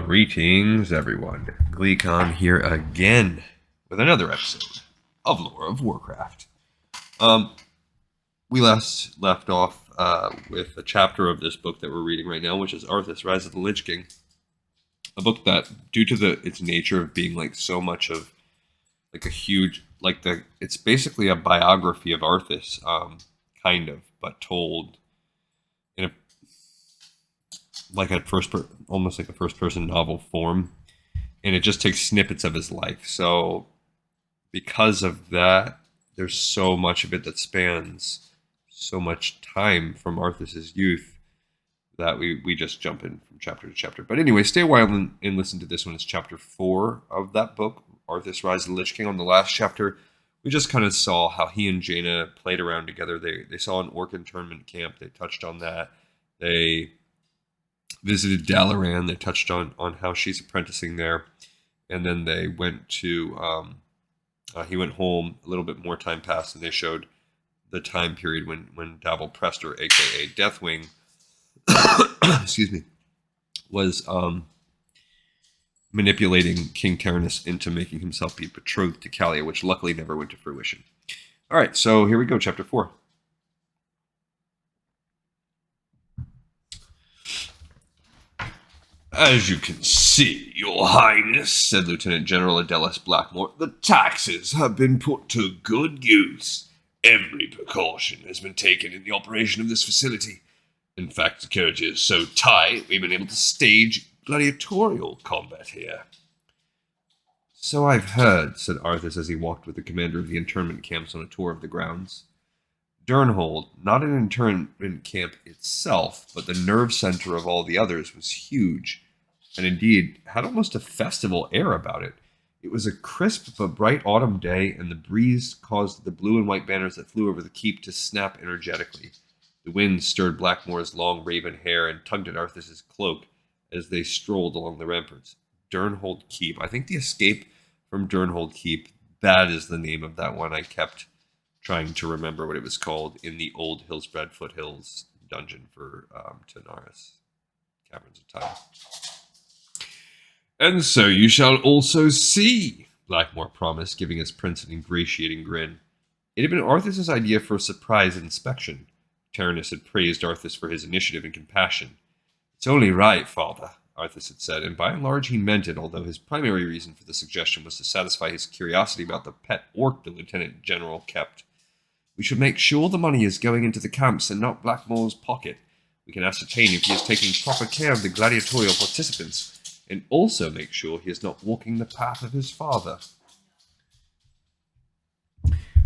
Greetings, everyone. Gleekon here again with another episode of Lore of Warcraft. We left off with a chapter of this book that we're reading right now, which is Arthas, Rise of the Lich King. A book that, due to its nature of being like so much of like a huge, it's basically a biography of Arthas, kind of, but told in a almost like a first-person novel form, and it just takes snippets of his life. So, because of that, there's so much of it that spans so much time from Arthas's youth that we just jump in from chapter to chapter. But anyway, stay a while and listen to this one. It's chapter 4 of that book, Arthas, Rise of the Lich King. On the last chapter, we just kind of saw how he and Jaina played around together. They saw an orc internment camp. They touched on that. They visited Dalaran. They touched on how she's apprenticing there. And then they went to, he went home, a little bit more time passed, and they showed the time period when Davil Prester, a.k.a. Deathwing, excuse me, was manipulating King Tyrannus into making himself be betrothed to Kalia, which luckily never went to fruition. All right, so here we go, chapter 4. As you can see, Your Highness, said Lieutenant General Adelis Blackmore, the taxes have been put to good use. Every precaution has been taken in the operation of this facility. In fact, security is so tight, we've been able to stage gladiatorial combat here. So I've heard, said Arthas as he walked with the commander of the internment camps on a tour of the grounds. Durnhold, not an internment camp itself, but the nerve center of all the others, was huge, and indeed had almost a festival air about it. It was a crisp but bright autumn day, and the breeze caused the blue and white banners that flew over the keep to snap energetically. The wind stirred Blackmore's long raven hair and tugged at Arthas's cloak as they strolled along the ramparts. Durnhold Keep. I think the escape from Durnhold Keep, that is the name of that one. I kept trying to remember what it was called in the old Hillspread Foothills dungeon for Tanaris. Caverns of Time. And so you shall also see, Blackmore promised, giving his prince an ingratiating grin. It had been Arthas's idea for a surprise inspection. Tyrannus had praised Arthas for his initiative and compassion. It's only right, father, Arthas had said, and by and large he meant it, although his primary reason for the suggestion was to satisfy his curiosity about the pet orc the lieutenant general kept. We should make sure the money is going into the camps and not Blackmore's pocket. We can ascertain if he is taking proper care of the gladiatorial participants, and also make sure he is not walking the path of his father.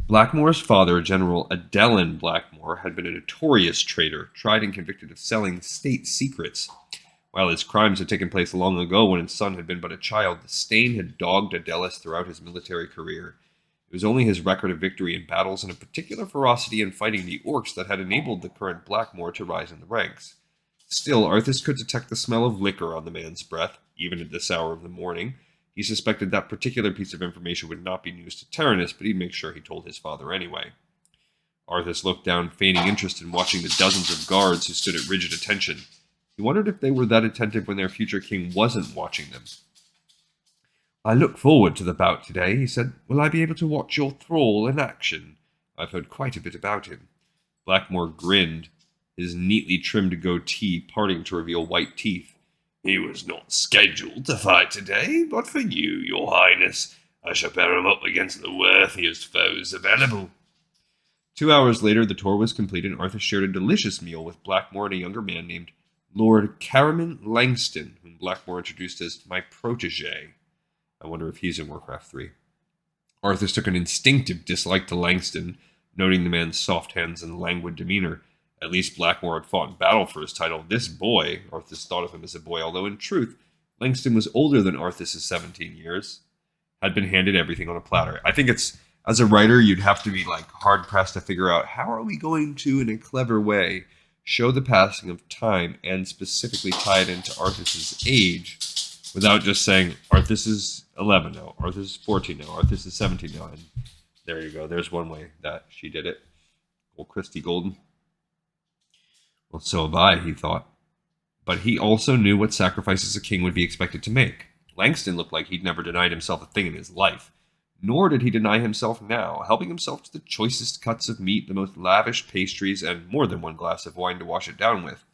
Blackmore's father, General Adelin Blackmore, had been a notorious traitor, tried and convicted of selling state secrets. While his crimes had taken place long ago when his son had been but a child, the stain had dogged Adelis throughout his military career. It was only his record of victory in battles and a particular ferocity in fighting the orcs that had enabled the current Blackmore to rise in the ranks. Still, Arthas could detect the smell of liquor on the man's breath, even at this hour of the morning. He suspected that particular piece of information would not be news to Tyrannus, but he'd make sure he told his father anyway. Arthas looked down, feigning interest in watching the dozens of guards who stood at rigid attention. He wondered if they were that attentive when their future king wasn't watching them. I look forward to the bout today, he said. Will I be able to watch your Thrall in action? I've heard quite a bit about him. Blackmore grinned, his neatly trimmed goatee parting to reveal white teeth. He was not scheduled to fight today, but for you, Your Highness, I shall pair him up against the worthiest foes available. 2 hours later, the tour was complete, and Arthas shared a delicious meal with Blackmore and a younger man named Lord Caraman Langston, whom Blackmore introduced as my protege. I wonder if he's in Warcraft 3. Arthas took an instinctive dislike to Langston, noting the man's soft hands and languid demeanor. At least Blackmore had fought in battle for his title. This boy, Arthas thought of him as a boy, although in truth, Langston was older than Arthas' 17 years, had been handed everything on a platter. I think it's, as a writer, you'd have to be hard-pressed to figure out how are we going to, in a clever way, show the passing of time and specifically tie it into Arthas' age without just saying, Arthas is 11 now, Arthas is 14 now, Arthas is 17 now, and there you go. There's one way that she did it. Old Christy Golden. Well, so have I, he thought. but he also knew what sacrifices a king would be expected to make. Langston looked like he'd never denied himself a thing in his life. Nor did he deny himself now, helping himself to the choicest cuts of meat, the most lavish pastries, and more than one glass of wine to wash it down with.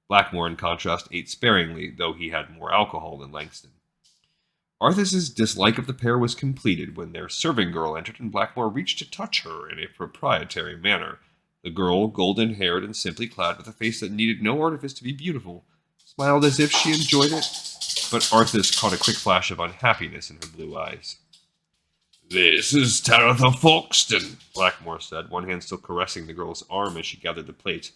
Blackmore, in contrast, ate sparingly, though he had more alcohol than Langston. Arthas's dislike of the pair was completed when their serving girl entered and Blackmore reached to touch her in a proprietary manner. The girl, golden-haired and simply clad with a face that needed no artifice to be beautiful, smiled as if she enjoyed it, but Arthas caught a quick flash of unhappiness in her blue eyes. "This is Taratha Foxton," Blackmore said, one hand still caressing the girl's arm as she gathered the plate.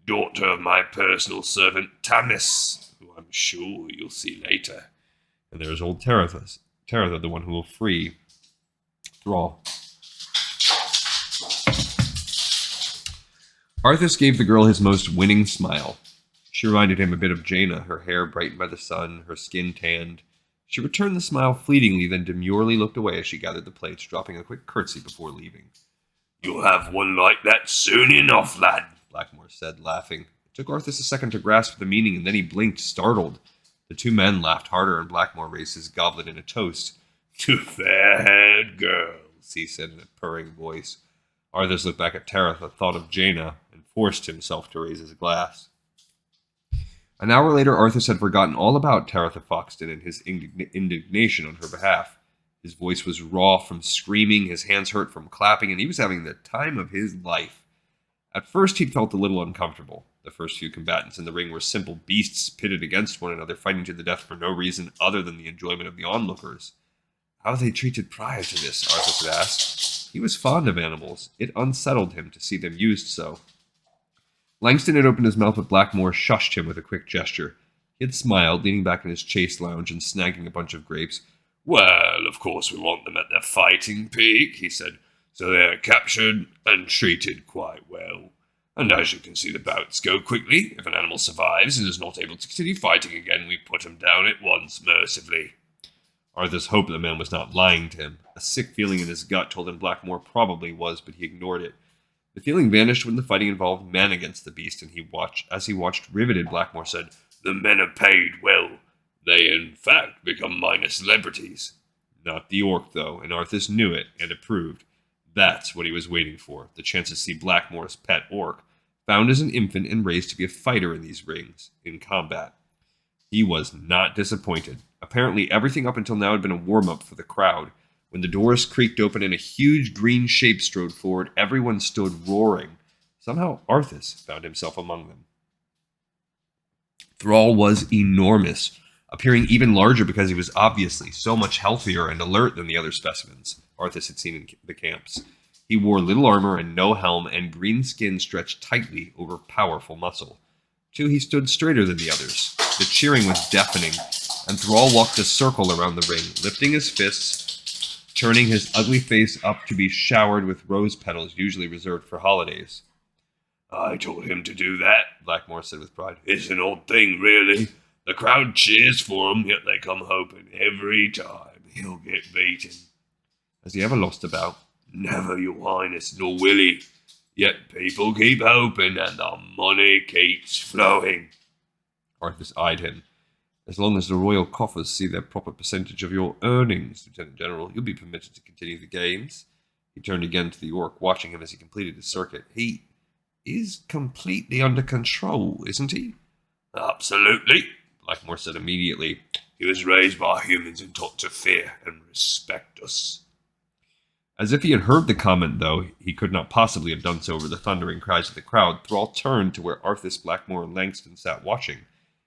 "Daughter of my personal servant, Tamis, who I'm sure you'll see later." And there's old Taratha, the one who will free Thrall. Arthas gave the girl his most winning smile. She reminded him a bit of Jaina, her hair brightened by the sun, her skin tanned. She returned the smile fleetingly, then demurely looked away as she gathered the plates, dropping a quick curtsy before leaving. "You'll have one like that soon enough, lad," Blackmore said, laughing. It took Arthas a second to grasp the meaning, and then he blinked, startled. The two men laughed harder, and Blackmore raised his goblet in a toast. "To fair-haired girls," he said in a purring voice. Arthas looked back at Taratha, thought of Jaina, and forced himself to raise his glass. An hour later, Arthas had forgotten all about Taratha Foxton and his indignation on her behalf. His voice was raw from screaming, his hands hurt from clapping, and he was having the time of his life. At first, he'd felt a little uncomfortable. The first few combatants in the ring were simple beasts pitted against one another, fighting to the death for no reason other than the enjoyment of the onlookers. How they treated prior to this, Arthas had asked. He was fond of animals. It unsettled him to see them used so. Langston had opened his mouth, but Blackmore shushed him with a quick gesture. He had smiled, leaning back in his chase lounge and snagging a bunch of grapes. "Well, of course we want them at their fighting peak," he said, "so they're captured and treated quite well. And as you can see, the bouts go quickly. If an animal survives and is not able to continue fighting again, we put him down at once, mercifully." Arthas hoped the man was not lying to him. A sick feeling in his gut told him Blackmore probably was, but he ignored it. The feeling vanished when the fighting involved men against the beast, and as he watched riveted, Blackmore said, "The men are paid well. They, in fact, become minor celebrities." Not the orc, though, and Arthas knew it and approved. That's what he was waiting for, the chance to see Blackmore's pet orc, found as an infant and raised to be a fighter in these rings, in combat. He was not disappointed. Apparently, everything up until now had been a warm-up for the crowd. When the doors creaked open and a huge green shape strode forward, everyone stood roaring. Somehow Arthas found himself among them. Thrall was enormous, appearing even larger because he was obviously so much healthier and alert than the other specimens Arthas had seen in the camps. He wore little armor and no helm, and green skin stretched tightly over powerful muscle. Too, he stood straighter than the others. The cheering was deafening, and Thrall walked a circle around the ring, lifting his fists, turning his ugly face up to be showered with rose petals usually reserved for holidays. "I told him to do that," Blackmore said with pride. "It's an odd thing, really. The crowd cheers for him, yet they come hoping every time he'll get beaten." "Has he ever lost a bout?" "Never, your highness, nor will he. Yet people keep hoping, and the money keeps flowing." Arthas eyed him. "As long as the royal coffers see their proper percentage of your earnings, Lieutenant General, you'll be permitted to continue the games." He turned again to the orc, watching him as he completed his circuit. "He is completely under control, isn't he?" "Absolutely," Blackmore said immediately. "He was raised by humans and taught to fear and respect us." As if he had heard the comment, though he could not possibly have done so over the thundering cries of the crowd, Thrall turned to where Arthas, Blackmore, and Langston sat watching.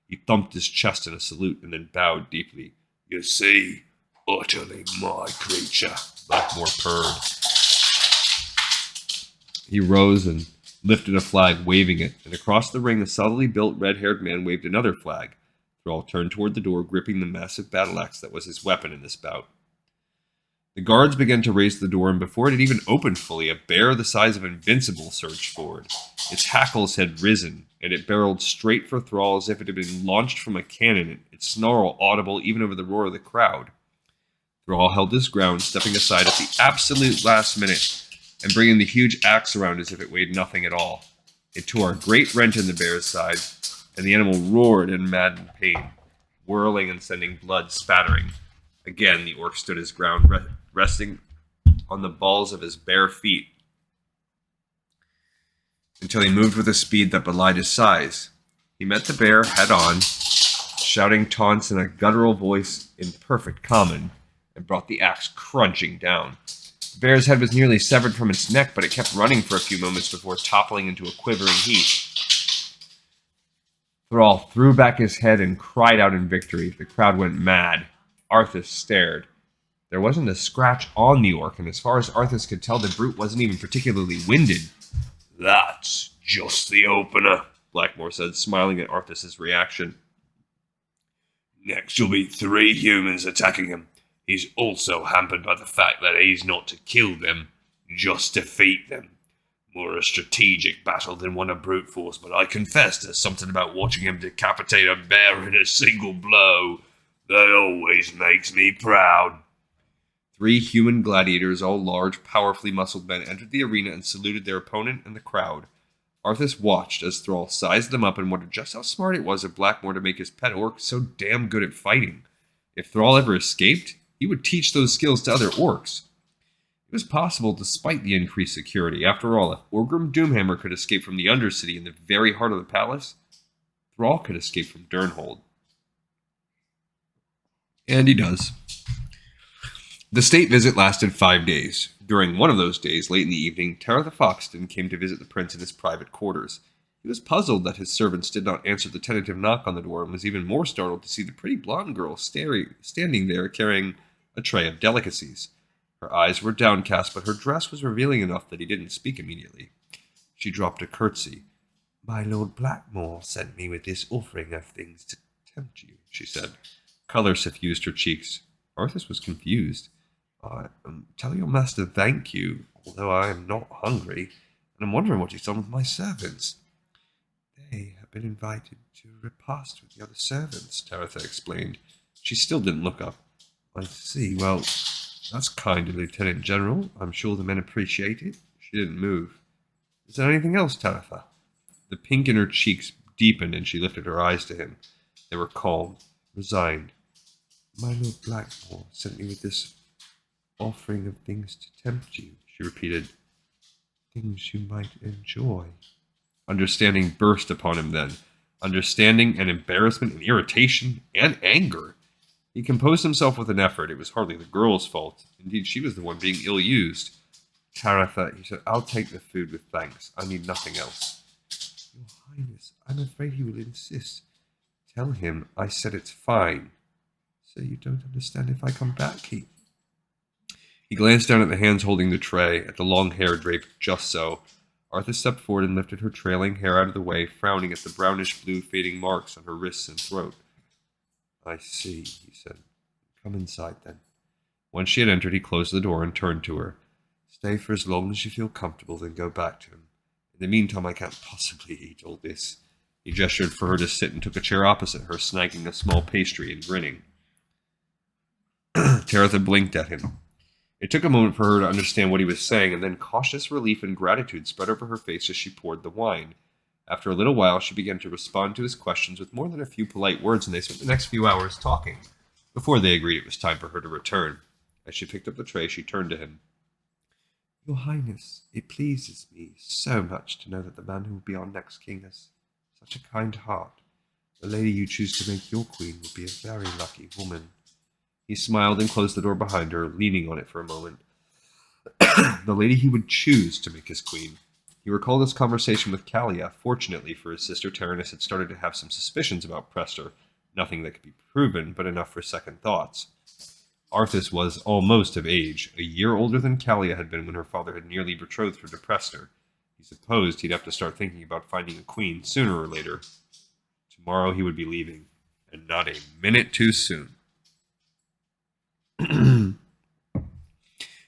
He thumped his chest in a salute and then bowed deeply. "You see, utterly my creature," Blackmore purred. He rose and lifted a flag, waving it, and across the ring a solidly built red-haired man waved another flag. Thrall turned toward the door, gripping the massive battle-axe that was his weapon in this bout. The guards began to raise the door, and before it had even opened fully, a bear the size of Invincible surged forward. Its hackles had risen, and it barreled straight for Thrall as if it had been launched from a cannon, its snarl audible even over the roar of the crowd. Thrall held his ground, stepping aside at the absolute last minute, and bringing the huge axe around as if it weighed nothing at all. It tore a great rent in the bear's side, and the animal roared in maddened pain, whirling and sending blood spattering. Again, the orc stood his ground, resting on the balls of his bare feet, until he moved with a speed that belied his size. He met the bear head-on, shouting taunts in a guttural voice in perfect common, and brought the axe crunching down. The bear's head was nearly severed from its neck, but it kept running for a few moments before toppling into a quivering heap. Thrall threw back his head and cried out in victory. The crowd went mad. Arthas stared. There wasn't a scratch on the orc, and as far as Arthas could tell, the brute wasn't even particularly winded. "That's just the opener," Blackmore said, smiling at Arthas' reaction. "Next will be 3 humans attacking him. He's also hampered by the fact that he's not to kill them, just defeat them. More a strategic battle than one of brute force, but I confess there's something about watching him decapitate a bear in a single blow that always makes me proud." 3 human gladiators, all large, powerfully muscled men, entered the arena and saluted their opponent and the crowd. Arthas watched as Thrall sized them up and wondered just how smart it was of Blackmore to make his pet orc so damn good at fighting. If Thrall ever escaped, he would teach those skills to other orcs. It was possible despite the increased security. After all, if Orgrim Doomhammer could escape from the Undercity in the very heart of the palace, Thrall could escape from Durnhold. And he does. The state visit lasted 5 days. During one of those days, late in the evening, Taratha Foxton came to visit the prince in his private quarters. He was puzzled that his servants did not answer the tentative knock on the door, and was even more startled to see the pretty blonde girl standing there carrying a tray of delicacies. Her eyes were downcast, but her dress was revealing enough that he didn't speak immediately. She dropped a curtsy. "My Lord Blackmore sent me with this offering of things to tempt you," she said. Color suffused her cheeks. Arthas was confused. "Tell your master thank you, although I am not hungry, and I'm wondering what he's done with my servants." "They have been invited to a repast with the other servants," Taratha explained. She still didn't look up. "I see. Well, that's kind of Lieutenant General. I'm sure the men appreciate it." She didn't move. "Is there anything else, Taratha?" The pink in her cheeks deepened, and she lifted her eyes to him. They were calm, resigned. "My Lord Blackmore sent me with this offering of things to tempt you," she repeated. "Things you might enjoy." Understanding burst upon him then. Understanding and embarrassment and irritation and anger. He composed himself with an effort. It was hardly the girl's fault. Indeed, she was the one being ill-used. "Taratha," he said, "I'll take the food with thanks. I need nothing else." "Your Highness, I'm afraid he will insist." "Tell him I said it's fine." "So you don't understand if I come back?" He glanced down at the hands holding the tray, at the long hair draped just so. Arthas stepped forward and lifted her trailing hair out of the way, frowning at the brownish-blue fading marks on her wrists and throat. "I see," he said. "Come inside, then." Once she had entered, he closed the door and turned to her. "Stay for as long as you feel comfortable, then go back to him. In the meantime, I can't possibly eat all this." He gestured for her to sit and took a chair opposite her, snagging a small pastry and grinning. Taratha blinked at him. It took a moment for her to understand what he was saying, and then cautious relief and gratitude spread over her face as she poured the wine. After a little while, she began to respond to his questions with more than a few polite words, and they spent the next few hours talking, before they agreed it was time for her to return. As she picked up the tray, she turned to him. "Your Highness, it pleases me so much to know that the man who will be our next king has such a kind heart. The lady you choose to make your queen will be a very lucky woman." He smiled and closed the door behind her, leaning on it for a moment. The lady he would choose to make his queen. He recalled his conversation with Kalia. Fortunately for his sister, Taranis had started to have some suspicions about Prester. Nothing that could be proven, but enough for second thoughts. Arthas was almost of age, a year older than Kalia had been when her father had nearly betrothed her to Prester. He supposed he'd have to start thinking about finding a queen sooner or later. Tomorrow he would be leaving, and not a minute too soon.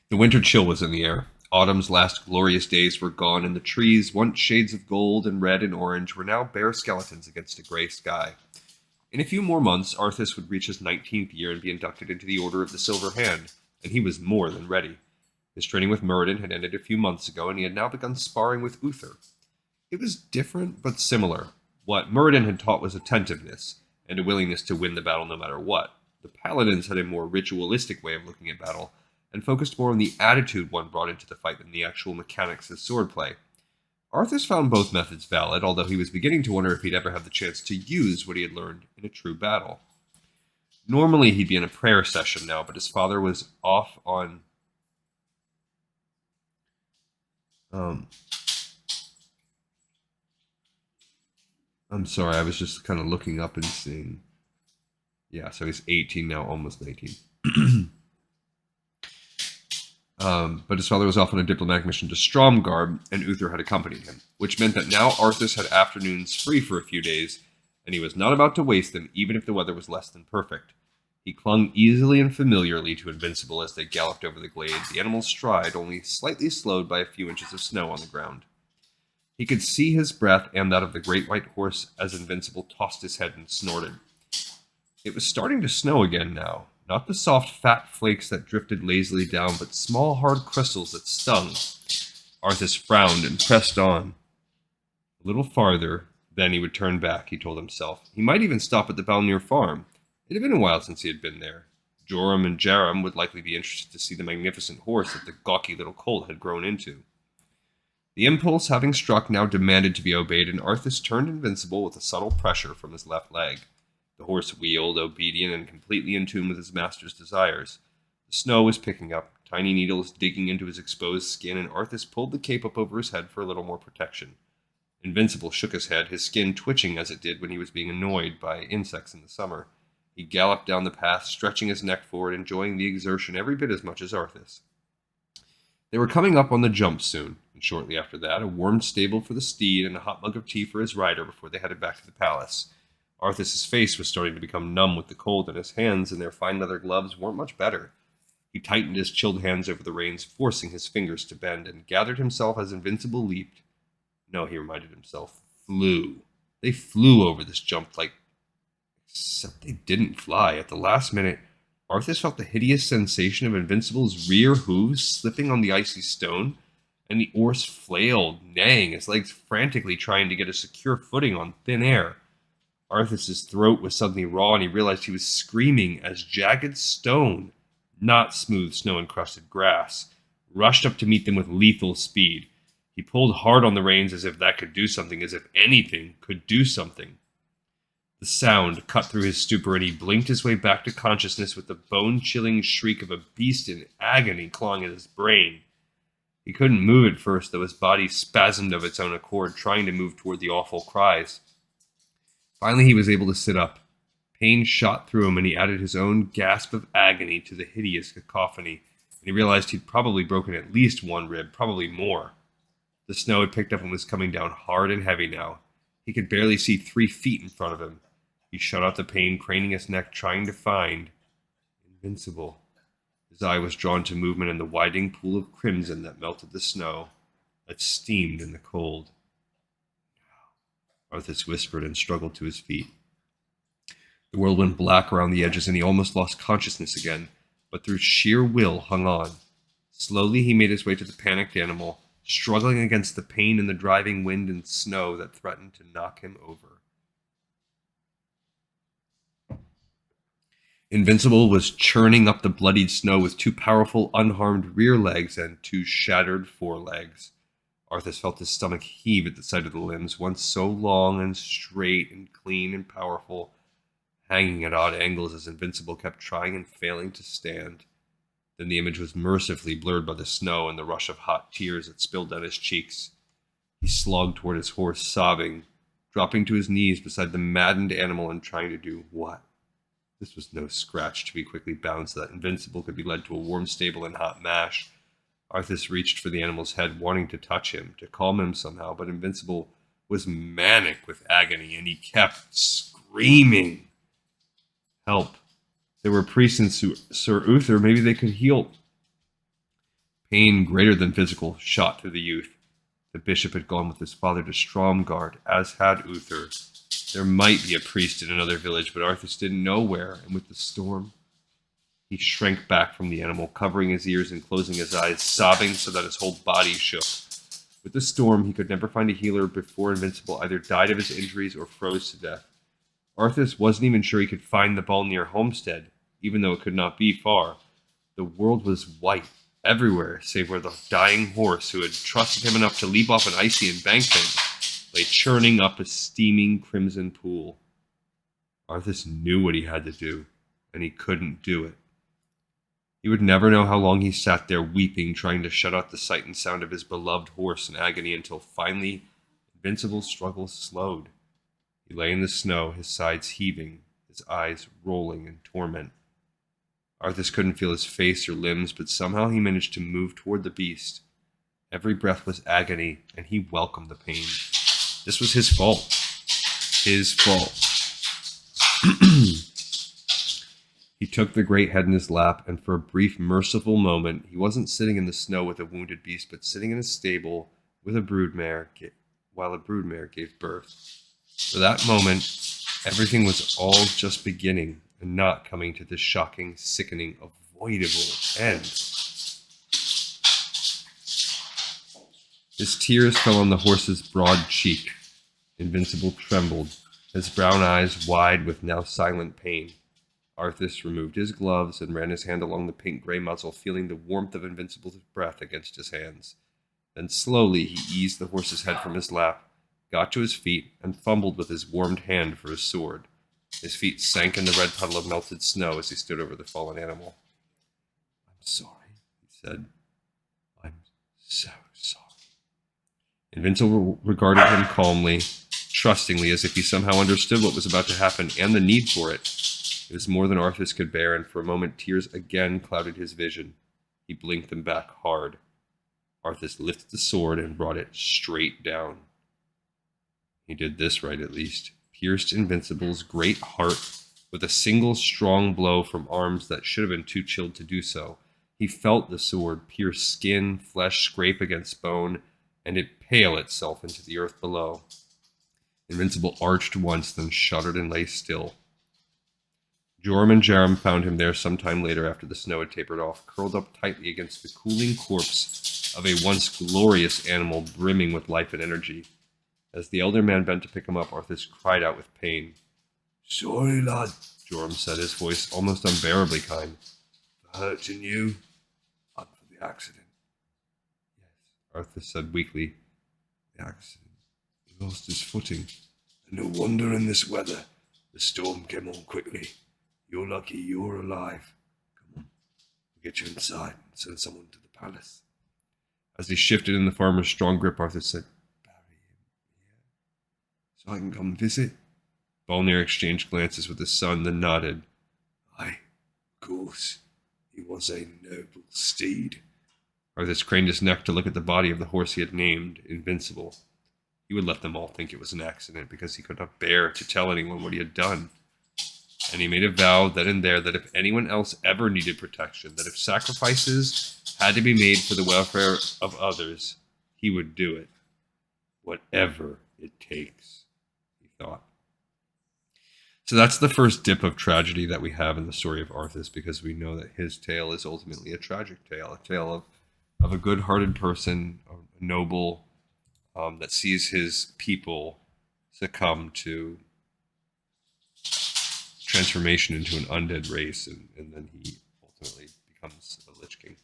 The winter chill was in the air. Autumn's last glorious days were gone, and the trees, once shades of gold and red and orange, were now bare skeletons against a gray sky. In a few more months, Arthas would reach his 19th year and be inducted into the Order of the Silver Hand, and he was more than ready. His training with Muradin had ended a few months ago, and he had now begun sparring with Uther. It was different, but similar. What Muradin had taught was attentiveness, and a willingness to win the battle no matter what. The paladins had a more ritualistic way of looking at battle, and focused more on the attitude one brought into the fight than the actual mechanics of swordplay. Arthas found both methods valid, although he was beginning to wonder if he'd ever have the chance to use what he had learned in a true battle. Normally he'd be in a prayer session now, but his father was off on... I'm sorry, I was just kind of looking up and seeing... Yeah, so he's 18 now, almost 19. But his father was off on a diplomatic mission to Stromgarde, and Uther had accompanied him, which meant that now Arthas had afternoons free for a few days, and he was not about to waste them, even if the weather was less than perfect. He clung easily and familiarly to Invincible as they galloped over the glade, the animal's stride only slightly slowed by a few inches of snow on the ground. He could see his breath and that of the great white horse as Invincible tossed his head and snorted. It was starting to snow again now. Not the soft, fat flakes that drifted lazily down, but small, hard crystals that stung. Arthas frowned and pressed on. A little farther, then he would turn back, he told himself. He might even stop at the Balnir farm. It had been a while since he had been there. Joram and Jaram would likely be interested to see the magnificent horse that the gawky little colt had grown into. The impulse, having struck, now demanded to be obeyed, and Arthas turned Invincible with a subtle pressure from his left leg. The horse wheeled, obedient and completely in tune with his master's desires. The snow was picking up, tiny needles digging into his exposed skin, and Arthas pulled the cape up over his head for a little more protection. Invincible shook his head, his skin twitching as it did when he was being annoyed by insects in the summer. He galloped down the path, stretching his neck forward, enjoying the exertion every bit as much as Arthas. They were coming up on the jump soon, and shortly after that, a warm stable for the steed and a hot mug of tea for his rider before they headed back to the palace. Arthas's face was starting to become numb with the cold, and his hands in their fine leather gloves weren't much better. He tightened his chilled hands over the reins, forcing his fingers to bend, and gathered himself as Invincible leaped. No, he reminded himself, flew. They flew over this jump like... Except they didn't fly. At the last minute, Arthas felt the hideous sensation of Invincible's rear hooves slipping on the icy stone, and the horse flailed, neighing, his legs frantically trying to get a secure footing on thin air. Arthas's throat was suddenly raw, and he realized he was screaming as jagged stone, not smooth snow-encrusted grass, rushed up to meet them with lethal speed. He pulled hard on the reins as if that could do something, as if anything could do something. The sound cut through his stupor, and he blinked his way back to consciousness with the bone-chilling shriek of a beast in agony clawing at his brain. He couldn't move at first, though his body spasmed of its own accord, trying to move toward the awful cries. Finally, he was able to sit up. Pain shot through him, and he added his own gasp of agony to the hideous cacophony, and he realized he'd probably broken at least one rib, probably more. The snow had picked up and was coming down hard and heavy now. He could barely see 3 feet in front of him. He shut out the pain, craning his neck, trying to find Invincible. His eye was drawn to movement in the widening pool of crimson that melted the snow, that steamed in the cold. Arthas whispered and struggled to his feet. The world went black around the edges, and he almost lost consciousness again, but through sheer will hung on. Slowly he made his way to the panicked animal, struggling against the pain and the driving wind and snow that threatened to knock him over. Invincible was churning up the bloodied snow with 2 powerful, unharmed rear legs and 2 shattered forelegs. Arthas felt his stomach heave at the sight of the limbs, once so long and straight and clean and powerful, hanging at odd angles as Invincible kept trying and failing to stand. Then the image was mercifully blurred by the snow and the rush of hot tears that spilled down his cheeks. He slogged toward his horse, sobbing, dropping to his knees beside the maddened animal and trying to do what? This was no scratch to be quickly bound so that Invincible could be led to a warm stable and hot mash. Arthas reached for the animal's head, wanting to touch him, to calm him somehow, but Invincible was manic with agony, and he kept screaming. Help. There were priests in Sir Uther. Maybe they could heal. Pain greater than physical shot through the youth. The bishop had gone with his father to Stromgarde, as had Uther. There might be a priest in another village, but Arthas didn't know where, and with the storm... He shrank back from the animal, covering his ears and closing his eyes, sobbing so that his whole body shook. With the storm, he could never find a healer before Invincible either died of his injuries or froze to death. Arthas wasn't even sure he could find the ball near Homestead, even though it could not be far. The world was white everywhere, save where the dying horse, who had trusted him enough to leap off an icy embankment, lay churning up a steaming crimson pool. Arthas knew what he had to do, and he couldn't do it. He would never know how long he sat there weeping, trying to shut out the sight and sound of his beloved horse in agony, until finally Invincible's struggle slowed. He lay in the snow, his sides heaving, his eyes rolling in torment. Arthas couldn't feel his face or limbs, but somehow he managed to move toward the beast. Every breath was agony, and he welcomed the pain. This was his fault. His fault. He took the great head in his lap, and for a brief, merciful moment, he wasn't sitting in the snow with a wounded beast, but sitting in a stable with a broodmare, while a broodmare gave birth. For that moment, everything was all just beginning, and not coming to this shocking, sickening, avoidable end. His tears fell on the horse's broad cheek. Invincible trembled, his brown eyes wide with now silent pain. Arthas removed his gloves and ran his hand along the pink-gray muzzle, feeling the warmth of Invincible's breath against his hands. Then slowly he eased the horse's head from his lap, got to his feet, and fumbled with his warmed hand for his sword. His feet sank in the red puddle of melted snow as he stood over the fallen animal. "I'm sorry," he said. "I'm so sorry." Invincible regarded him calmly, trustingly, as if he somehow understood what was about to happen and the need for it. It was more than Arthas could bear, and for a moment tears again clouded his vision. He blinked them back hard. Arthas lifted the sword and brought it straight down. He did this right, at least. Pierced Invincible's great heart with a single strong blow from arms that should have been too chilled to do so. He felt the sword pierce skin, flesh scrape against bone, and it pale itself into the earth below. Invincible arched once, then shuddered and lay still. Joram and Jaram found him there some time later after the snow had tapered off, curled up tightly against the cooling corpse of a once glorious animal brimming with life and energy. As the elder man bent to pick him up, Arthas cried out with pain. "Sorry, lad," Joram said, his voice almost unbearably kind. "For hurting you, and for the accident." "Yes," Arthas said weakly. "The accident. He lost his footing. And no wonder in this weather. The storm came on quickly. You're lucky you're alive. Come on, we'll get you inside and send someone to the palace." As he shifted in the farmer's strong grip, Arthas said, "Bury him here, so I can come visit?" Balnir exchanged glances with his son, then nodded. "Aye, of course. He was a noble steed." Arthas craned his neck to look at the body of the horse he had named Invincible. He would let them all think it was an accident, because he could not bear to tell anyone what he had done. And he made a vow then and there that if anyone else ever needed protection, that if sacrifices had to be made for the welfare of others, he would do it. Whatever it takes, he thought. So that's the first dip of tragedy that we have in the story of Arthas, because we know that his tale is ultimately a tragic tale, a tale of a good-hearted person, a noble, that sees his people succumb to transformation into an undead race, and then he ultimately becomes a Lich King.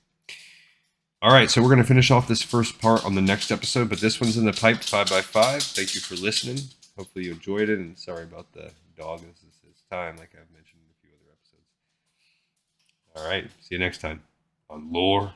All right, so we're going to finish off this first part on the next episode, but this one's in the pipe 5x5. Thank you for listening. Hopefully you enjoyed it, and sorry about the dog. This is his time, like I've mentioned in a few other episodes. All right, see you next time on Lore